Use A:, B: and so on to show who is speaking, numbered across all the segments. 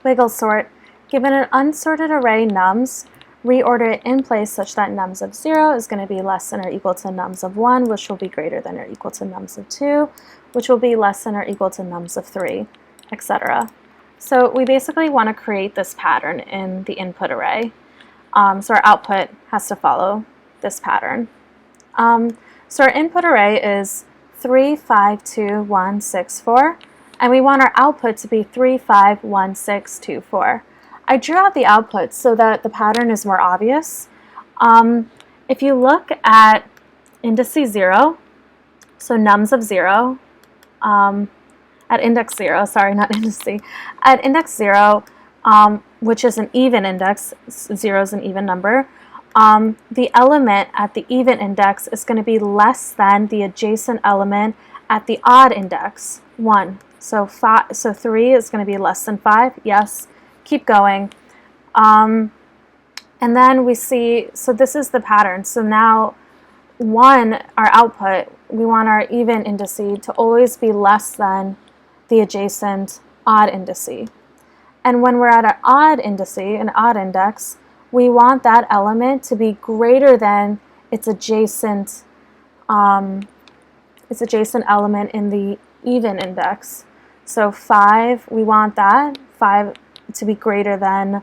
A: Wiggle sort. Given an unsorted array nums, reorder it in place such that nums of 0 is going to be less than or equal to nums of 1, which will be greater than or equal to nums of 2, which will be less than or equal to nums of 3, etc. So we basically want to create this pattern in the input array. So our output has to follow this pattern. So our input array is 3, 5, 2, 1, 6, 4, and we want our output to be 3, 5, 1, 6, 2, 4. I drew out the output so that the pattern is more obvious. If you look at indices 0, so nums of 0, at index 0, sorry, not indice, at index 0, which is an even index, 0 is an even number, the element at the even index is going to be less than the adjacent element at the odd index, 1. So 3 is going to be less than 5, yes. Keep going. And then we see, so this is the pattern. So now 1, our output, we want our even indice to always be less than the adjacent odd indice. And when we're at an odd indice, an odd index, we want that element to be greater than its adjacent element in the even index. So 5, we want that 5 to be greater than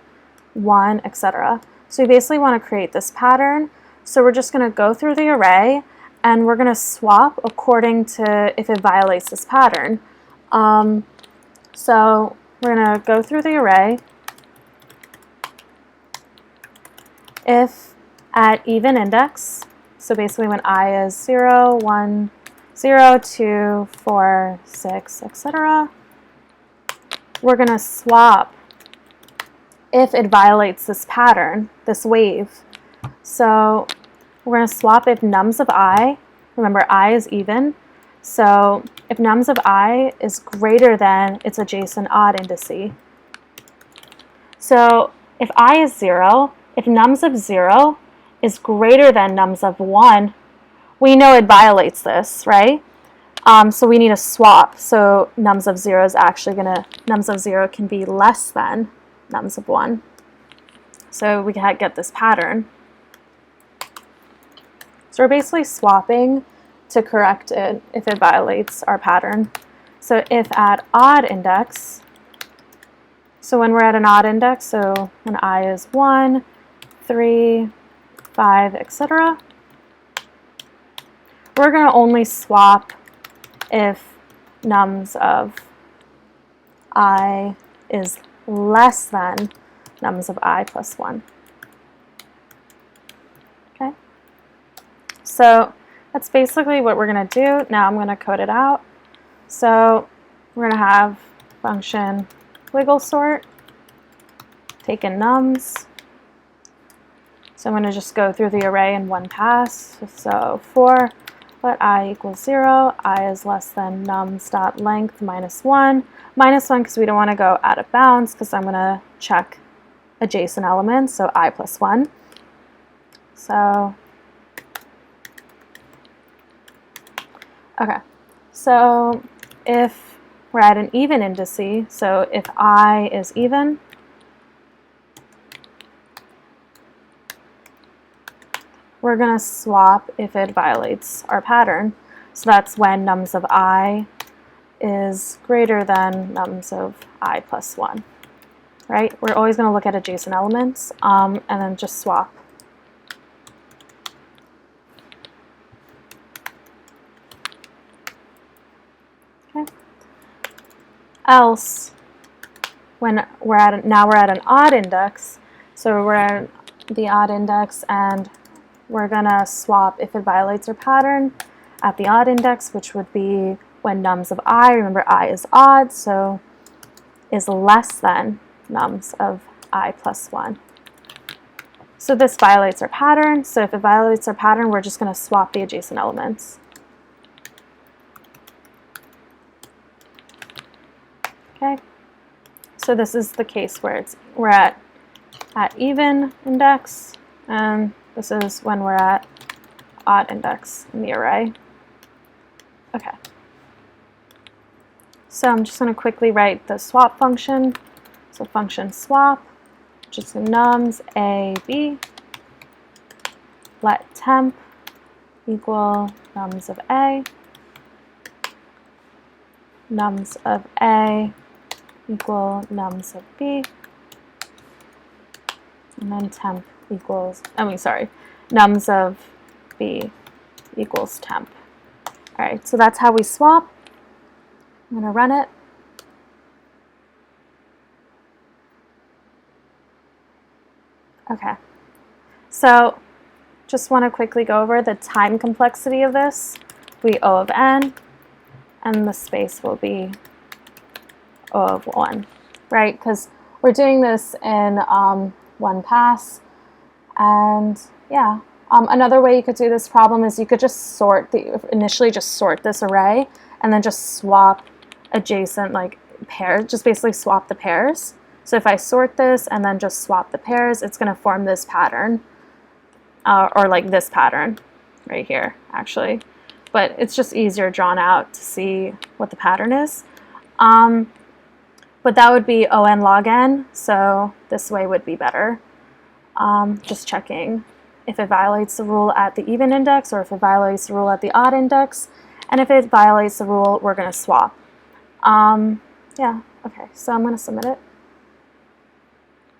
A: 1, etc. So we basically want to create this pattern. So we're just going to go through the array and we're going to swap according to if it violates this pattern. So we're going to go through the array. If at even index, so basically when I is 0, 1, 0, 2, 4, 6, etc., we're going to swap if it violates this pattern, this wave. So we're going to swap if nums of I, remember I is even, so if nums of I is greater than its adjacent odd indice. So if I is 0, if nums of 0 is greater than nums of 1, we know it violates this, right? So we need a swap. So nums of 0 is actually nums of 0 can be less than nums of 1. So we can get this pattern. So we're basically swapping to correct it if it violates our pattern. So if at odd index, so when we're at an odd index, so when I is 1, 3, 5, etc., we're going to only swap if nums of I is less than nums of I plus 1. Okay? So that's basically what we're going to do. Now I'm going to code it out. So we're going to have function wiggle sort, take in nums. So I'm going to just go through the array in one pass. So for let I equals 0, I is less than nums dot length minus 1. Minus 1 because we don't want to go out of bounds because I'm going to check adjacent elements, so I plus 1. So, okay. So if we're at an even indice, so if I is even, we're going to swap if it violates our pattern. So that's when nums of I is greater than nums of I plus 1. Right? We're always going to look at adjacent elements and then just swap. Okay. Else, when now we're at an odd index, so we're at the odd index and we're going to swap if it violates our pattern at the odd index, which would be when nums of I, remember I is odd, so is less than nums of I plus 1. So this violates our pattern. So if it violates our pattern, we're just going to swap the adjacent elements. Okay. So this is the case where we're at even index, and this is when we're at odd index in the array. Okay. So I'm just going to quickly write the swap function. So function swap, which is nums a, b, let temp equal nums of a, nums of a equal nums of b, and then temp equals, nums of b equals temp. All right, so that's how we swap. I'm going to run it. Okay, so just want to quickly go over the time complexity of this. We O of n, and the space will be O of 1, right? Because we're doing this in one pass. And yeah, another way you could do this problem is you could just initially just sort this array and then just swap adjacent pairs, just basically swap the pairs. So if I sort this and then just swap the pairs, it's going to form this pattern, or like this pattern right here, actually. But it's just easier drawn out to see what the pattern is. But that would be O(n) log n, so this way would be better. Just checking if it violates the rule at the even index or if it violates the rule at the odd index. And if it violates the rule, we're going to swap. Yeah, okay, so I'm going to submit it.